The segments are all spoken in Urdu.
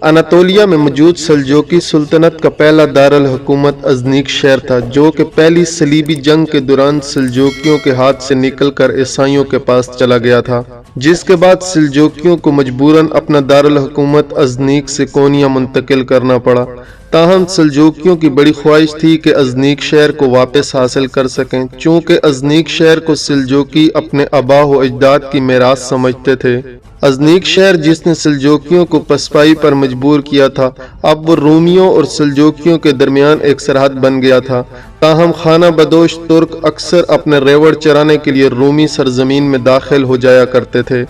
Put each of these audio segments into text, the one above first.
اناطولیہ میں موجود سلجوقی سلطنت کا پہلا دارالحکومت ازنیک شہر تھا، جو کہ پہلی صلیبی جنگ کے دوران سلجوقیوں کے ہاتھ سے نکل کر عیسائیوں کے پاس چلا گیا تھا، جس کے بعد سلجوقیوں کو مجبوراً اپنا دارالحکومت ازنیک سے کونیا منتقل کرنا پڑا۔ تاہم سلجوقیوں کی بڑی خواہش تھی کہ ازنیک شہر کو واپس حاصل کر سکیں، چونکہ ازنیک شہر کو سلجوقی اپنے آباء و اجداد کی میراث سمجھتے تھے۔ ازنیک شہر جس نے سلجوقیوں کو پسپائی پر مجبور کیا تھا، اب وہ رومیوں اور سلجوقیوں کے درمیان ایک سرحد بن گیا تھا۔ تاہم خانہ بدوش ترک اکثر اپنے ریوڑ چرانے کے لیے رومی سرزمین میں داخل ہو جایا کرتے تھے،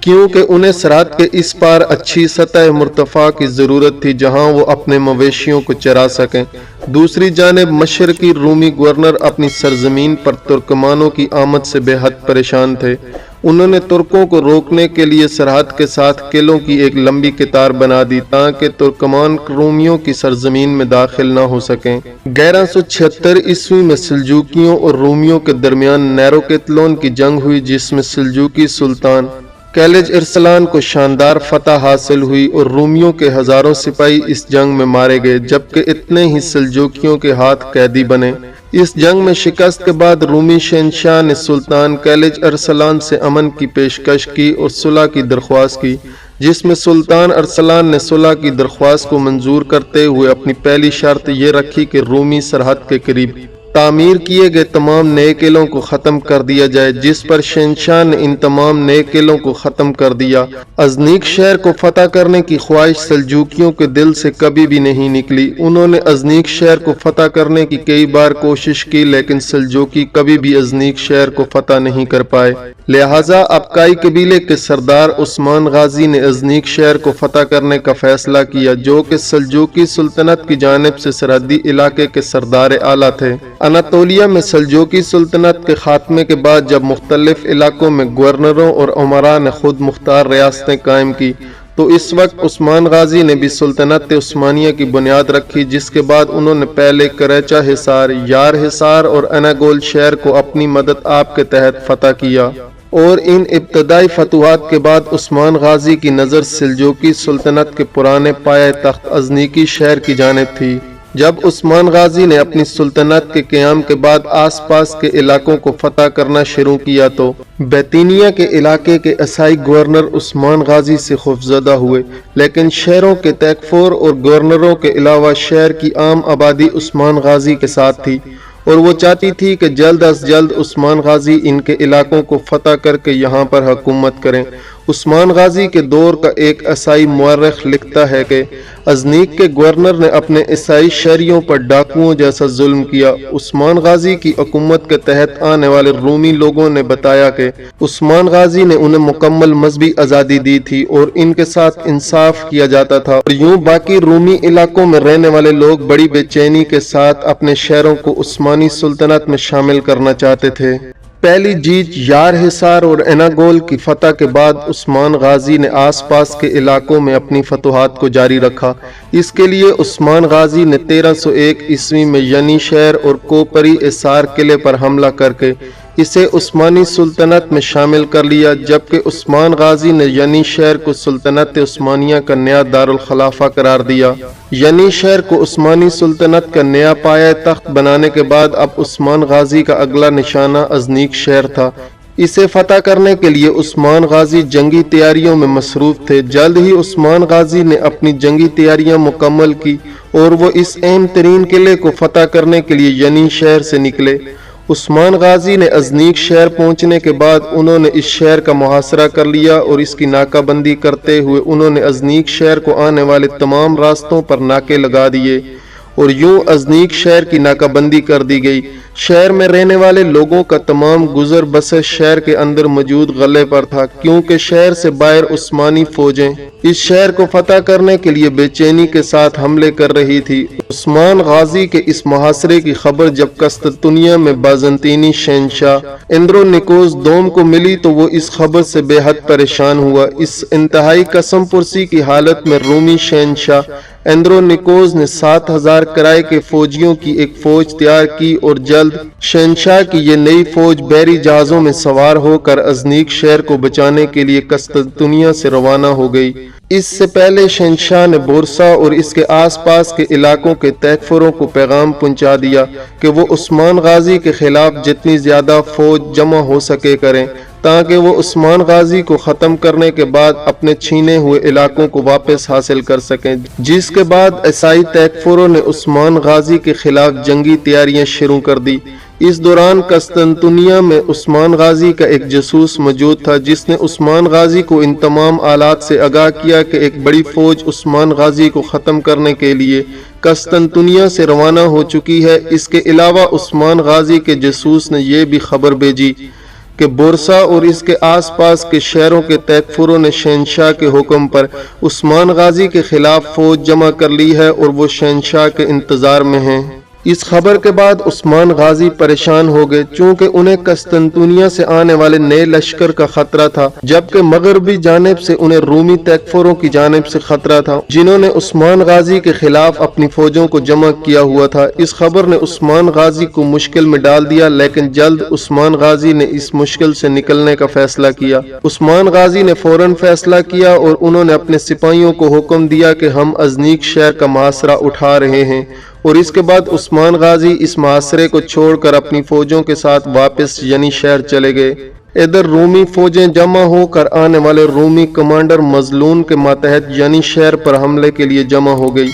کیونکہ انہیں سرحد کے اس پار اچھی سطح مرتفع کی ضرورت تھی جہاں وہ اپنے مویشیوں کو چرا سکیں۔ دوسری جانب مشرقی رومی گورنر اپنی سرزمین پر ترکمانوں کی آمد سے بے حد پریشان تھے۔ انہوں نے ترکوں کو روکنے کے لیے سرحد کے ساتھ قلعوں کی ایک لمبی قطار بنا دی تاکہ ترکمان رومیوں کی سرزمین میں داخل نہ ہو سکیں۔ 1176 عیسوی میں سلجوقیوں اور رومیوں کے درمیان نیروکیتلون کی جنگ ہوئی، جس میں سلجوقی سلطان کیلج ارسلان کو شاندار فتح حاصل ہوئی اور رومیوں کے ہزاروں سپاہی اس جنگ میں مارے گئے، جبکہ اتنے ہی سلجوقیوں کے ہاتھ قیدی بنے۔ اس جنگ میں شکست کے بعد رومی شہنشاہ نے سلطان کیلج ارسلان سے امن کی پیشکش کی اور صلح کی درخواست کی، جس میں سلطان ارسلان نے صلح کی درخواست کو منظور کرتے ہوئے اپنی پہلی شرط یہ رکھی کہ رومی سرحد کے قریب تعمیر کیے گئے تمام نئے قلعوں کو ختم کر دیا جائے، جس پر شہنشاہ نے ان تمام نئے قلعوں کو ختم کر دیا۔ ازنیک شہر کو فتح کرنے کی خواہش سلجوقیوں کے دل سے کبھی بھی نہیں نکلی۔ انہوں نے ازنیک شہر کو فتح کرنے کی کئی بار کوشش کی، لیکن سلجوقی کبھی بھی ازنیک شہر کو فتح نہیں کر پائے۔ لہٰذا ابقائی قبیلے کے سردار عثمان غازی نے ازنیک شہر کو فتح کرنے کا فیصلہ کیا، جو کہ سلجوقی سلطنت کی جانب سے سرحدی علاقے کے سردار اعلیٰ تھے۔ اناطولیہ میں سلجوقی سلطنت کے خاتمے کے بعد جب مختلف علاقوں میں گورنروں اور امراء نے خود مختار ریاستیں قائم کی، تو اس وقت عثمان غازی نے بھی سلطنت عثمانیہ کی بنیاد رکھی، جس کے بعد انہوں نے پہلے کریچا حصار، یار حصار اور اناگول شہر کو اپنی مدد آپ کے تحت فتح کیا۔ اور ان ابتدائی فتوحات کے بعد عثمان غازی کی نظر سلجوقی سلطنت کے پرانے پایہ تخت ازنیکی شہر کی جانب تھی۔ جب عثمان غازی نے اپنی سلطنت کے قیام کے بعد آس پاس کے علاقوں کو فتح کرنا شروع کیا تو بیتینیہ کے علاقے کے عیسائی گورنر عثمان غازی سے خوفزدہ ہوئے، لیکن شہروں کے تیکفور اور گورنروں کے علاوہ شہر کی عام آبادی عثمان غازی کے ساتھ تھی، اور وہ چاہتی تھی کہ جلد از جلد عثمان غازی ان کے علاقوں کو فتح کر کے یہاں پر حکومت کریں۔ عثمان غازی کے دور کا ایک عیسائی مورخ لکھتا ہے کہ ازنیک کے گورنر نے اپنے عیسائی شہریوں پر ڈاکوؤں جیسا ظلم کیا۔ عثمان غازی کی حکومت کے تحت آنے والے رومی لوگوں نے بتایا کہ عثمان غازی نے انہیں مکمل مذہبی آزادی دی تھی اور ان کے ساتھ انصاف کیا جاتا تھا، اور یوں باقی رومی علاقوں میں رہنے والے لوگ بڑی بے چینی کے ساتھ اپنے شہروں کو عثمانی سلطنت میں شامل کرنا چاہتے تھے۔ پہلی جیت یار حصار اور اناگول کی فتح کے بعد عثمان غازی نے آس پاس کے علاقوں میں اپنی فتوحات کو جاری رکھا۔ اس کے لیے عثمان غازی نے 1301 عیسوی میں ینی شہر اور کوپری حصار قلعے پر حملہ کر کے اسے عثمانی سلطنت میں شامل کر لیا، جبکہ عثمان غازی نے ینی شہر کو سلطنت عثمانیہ کا نیا دارالخلافہ قرار دیا۔ ینی شہر کو عثمانی سلطنت کا نیا پایہ تخت بنانے کے بعد اب عثمان غازی کا اگلا نشانہ ازنیک شہر تھا۔ اسے فتح کرنے کے لیے عثمان غازی جنگی تیاریوں میں مصروف تھے۔ جلد ہی عثمان غازی نے اپنی جنگی تیاریاں مکمل کی اور وہ اس اہم ترین قلعے کو فتح کرنے کے لیے ینی شہر سے نکلے۔ عثمان غازی نے ازنیک شہر پہنچنے کے بعد انہوں نے اس شہر کا محاصرہ کر لیا اور اس کی ناکہ بندی کرتے ہوئے انہوں نے ازنیک شہر کو آنے والے تمام راستوں پر ناکے لگا دیے، اور یوں ازنیک شہر کی ناکہ بندی کر دی گئی۔ شہر میں رہنے والے لوگوں کا تمام گزر بسر شہر کے اندر موجود غلے پر تھا، کیونکہ شہر سے باہر عثمانی فوجیں اس شہر کو فتح کرنے کے لیے بے چینی کے ساتھ حملے کر رہی تھی۔ عثمان غازی کے اس محاصرے کی خبر جب قسطنطنیہ میں بازنطینی شہنشاہ اندرونیکوس دوم کو ملی تو وہ اس خبر سے بے حد پریشان ہوا۔ اس انتہائی قسم پرسی کی حالت میں رومی شہنشاہ اندرونیکوس نے 7000 کرائے کے فوجیوں کی ایک فوج تیار کی اور جلد شہنشاہ کی یہ نئی فوج بحری جہازوں میں سوار ہو کر ازنیک شہر کو بچانے کے لیے قسطنطنیہ سے روانہ ہو گئی۔ اس سے پہلے شہنشاہ نے بورسا اور اس کے آس پاس کے علاقوں کے تیکفروں کو پیغام پہنچا دیا کہ وہ عثمان غازی کے خلاف جتنی زیادہ فوج جمع ہو سکے کریں تاکہ وہ عثمان غازی کو ختم کرنے کے بعد اپنے چھینے ہوئے علاقوں کو واپس حاصل کر سکیں، جس کے بعد عیسائی تیکفروں نے عثمان غازی کے خلاف جنگی تیاریاں شروع کر دی۔ اس دوران قسطنطنیہ میں عثمان غازی کا ایک جاسوس موجود تھا جس نے عثمان غازی کو ان تمام آلات سے آگاہ کیا کہ ایک بڑی فوج عثمان غازی کو ختم کرنے کے لیے قسطنطنیہ سے روانہ ہو چکی ہے۔ اس کے علاوہ عثمان غازی کے جاسوس نے یہ بھی خبر بھیجی کہ بورسا اور اس کے آس پاس کے شہروں کے تیکفروں نے شہنشاہ کے حکم پر عثمان غازی کے خلاف فوج جمع کر لی ہے اور وہ شہنشاہ کے انتظار میں ہیں۔ اس خبر کے بعد عثمان غازی پریشان ہو گئے چونکہ انہیں قسطنطنیہ سے آنے والے نئے لشکر کا خطرہ تھا، جبکہ مغربی جانب سے انہیں رومی تیکفروں کی جانب سے خطرہ تھا جنہوں نے عثمان غازی کے خلاف اپنی فوجوں کو جمع کیا ہوا تھا۔ اس خبر نے عثمان غازی کو مشکل میں ڈال دیا، لیکن جلد عثمان غازی نے اس مشکل سے نکلنے کا فیصلہ کیا۔ عثمان غازی نے فوراً فیصلہ کیا اور انہوں نے اپنے سپاہیوں کو حکم دیا کہ ہم ازنیک شہر کا محاصرہ اٹھا رہے ہیں، اور اس کے بعد عثمان غازی اس محاصرے کو چھوڑ کر اپنی فوجوں کے ساتھ واپس ینی شہر چلے گئے۔ ادھر رومی فوجیں جمع ہو کر آنے والے رومی کمانڈر مظلون کے ماتحت ینی شہر پر حملے کے لیے جمع ہو گئی۔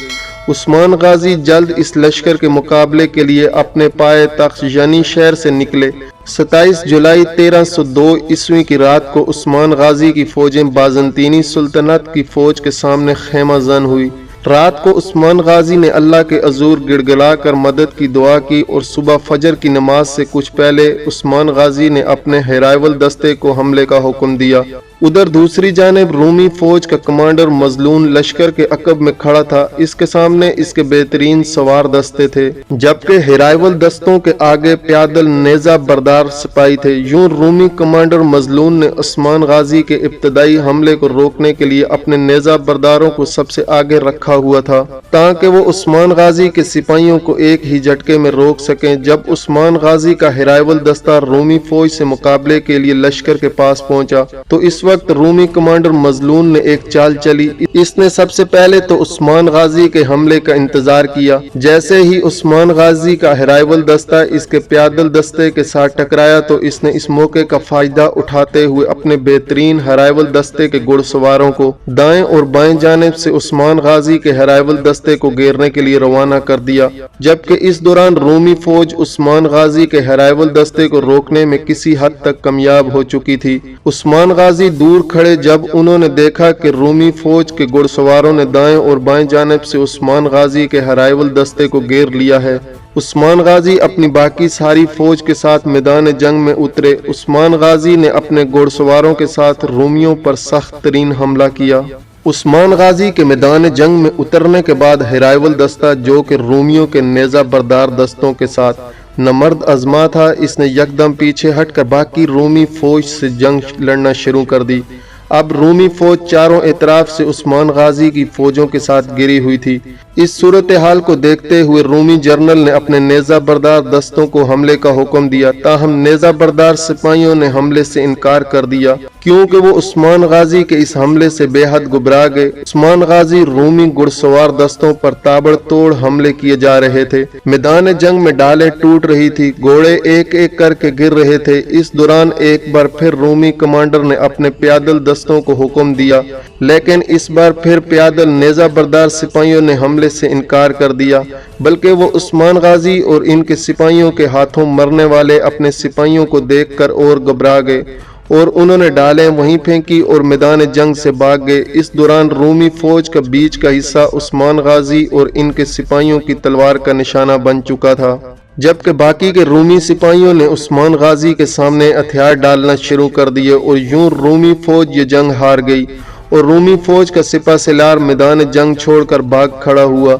عثمان غازی جلد اس لشکر کے مقابلے کے لیے اپنے پائے تخت ینی شہر سے نکلے۔ 27 جولائی 1302 عیسوی کی رات کو عثمان غازی کی فوجیں بازنطینی سلطنت کی فوج کے سامنے خیمہ زن ہوئی۔ رات کو عثمان غازی نے اللہ کے حضور گڑگڑا کر مدد کی دعا کی اور صبح فجر کی نماز سے کچھ پہلے عثمان غازی نے اپنے ہیرائول دستے کو حملے کا حکم دیا۔ ادھر دوسری جانب رومی فوج کا کمانڈر مظلون لشکر کے عقب میں کھڑا تھا، اس کے سامنے اس کے بہترین سوار دستے تھے، جبکہ ہیرائول دستوں کے آگے پیادل نیزہ بردار سپاہی تھے۔ یوں رومی کمانڈر مظلون نے عثمان غازی کے ابتدائی حملے کو روکنے کے لیے اپنے نیزہ برداروں کو سب سے آگے رکھا ہوا تھا تاکہ وہ عثمان غازی کے سپاہیوں کو ایک ہی جھٹکے میں روک سکیں۔ جب عثمان غازی کا ہیرائول دستہ رومی فوج سے مقابلے کے لیے لشکر کے پاس پہنچا تو اس وقت رومی کمانڈر مظلون نے ایک چال چلی۔ اس نے سب سے پہلے تو عثمان غازی کے حملے کا انتظار کیا۔ جیسے ہی عثمان غازی کا ہیرائول دستہ اس کے پیادل دستے کے ساتھ ٹکرایا تو اس نے اس موقع کا فائدہ اٹھاتے ہوئے اپنے بہترین ہیرائول دستے کے گھڑ سواروں کو دائیں اور بائیں جانب سے عثمان غازی کے ہیرائول دستے کو گھیرنے کے لیے روانہ کر دیا، جبکہ اس دوران رومی فوج عثمان غازی کے ہیرائول دستے کو روکنے میں کسی حد تک کامیاب ہو چکی تھی۔ عثمان غازی دور کھڑے جب انہوں نے دیکھا کہ رومی فوج کے گھڑ سواروں نے دائیں اور بائیں جانب سے عثمان غازی کے ہیرائول دستے کو گھیر لیا ہے، عثمان غازی اپنی باقی ساری فوج کے ساتھ میدان جنگ میں اترے۔ عثمان غازی نے اپنے گھڑ سواروں کے ساتھ رومیوں پر سخت ترین حملہ کیا۔ عثمان غازی کے میدان جنگ میں اترنے کے بعد ہیرائول دستہ جو کہ رومیوں کے نیزہ بردار دستوں کے ساتھ نامرد آزما تھا، اس نے یکدم پیچھے ہٹ کر باقی رومی فوج سے جنگ لڑنا شروع کر دی۔ اب رومی فوج چاروں اطراف سے عثمان غازی کی فوجوں کے ساتھ گھری ہوئی تھی۔ اس صورتحال کو دیکھتے ہوئے رومی جنرل نے اپنے نیزہ بردار دستوں کو حملے کا حکم دیا، تاہم نیزہ بردار سپاہیوں نے حملے سے انکار کر دیا کیونکہ وہ عثمان غازی کے اس حملے سے بے حد گھبرا گئے۔ عثمان غازی رومی گھڑ سوار دستوں پر تابڑ توڑ حملے کیے جا رہے تھے، میدان جنگ میں ڈالیں ٹوٹ رہی تھی، گھوڑے ایک ایک کر کے گر رہے تھے۔ اس دوران ایک بار پھر رومی کمانڈر نے اپنے پیادل دستوں کو حکم دیا، لیکن اس بار پھر پیادل نیزہ بردار سپاہیوں نے حملے سے انکار کر دیا، بلکہ وہ عثمان غازی اور ان کے سپاہیوں کے ہاتھوں مرنے والے اپنے سپاہیوں کو دیکھ کر اور گھبرا گئے اور انہوں نے ڈالیں وہیں پھینکی اور میدان جنگ سے بھاگ گئے۔ اس دوران رومی فوج کا بیچ کا حصہ عثمان غازی اور ان کے سپاہیوں کی تلوار کا نشانہ بن چکا تھا، جبکہ باقی کے رومی سپاہیوں نے عثمان غازی کے سامنے ہتھیار ڈالنا شروع کر دیے اور یوں رومی فوج یہ جنگ ہار گئی اور رومی فوج کا سپہ سالار میدان جنگ چھوڑ کر بھاگ کھڑا ہوا۔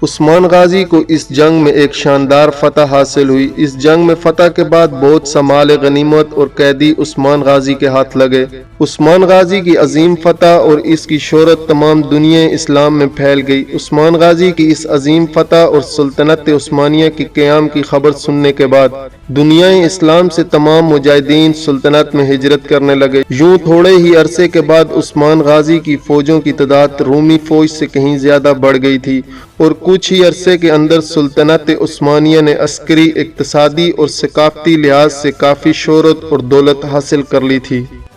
عثمان غازی کو اس جنگ میں ایک شاندار فتح حاصل ہوئی۔ اس جنگ میں فتح کے بعد بہت سا مال غنیمت اور قیدی عثمان غازی کے ہاتھ لگے۔ عثمان غازی کی عظیم فتح اور اس کی شہرت تمام دنیا اسلام میں پھیل گئی۔ عثمان غازی کی اس عظیم فتح اور سلطنت عثمانیہ کے قیام کی خبر سننے کے بعد دنیا اسلام سے تمام مجاہدین سلطنت میں ہجرت کرنے لگے۔ یوں تھوڑے ہی عرصے کے بعد عثمان غازی کی فوجوں کی تعداد رومی فوج سے کہیں زیادہ بڑھ گئی تھی اور کچھ ہی عرصے کے اندر سلطنت عثمانیہ نے عسکری، اقتصادی اور ثقافتی لحاظ سے کافی شہرت اور دولت حاصل کر لی تھی۔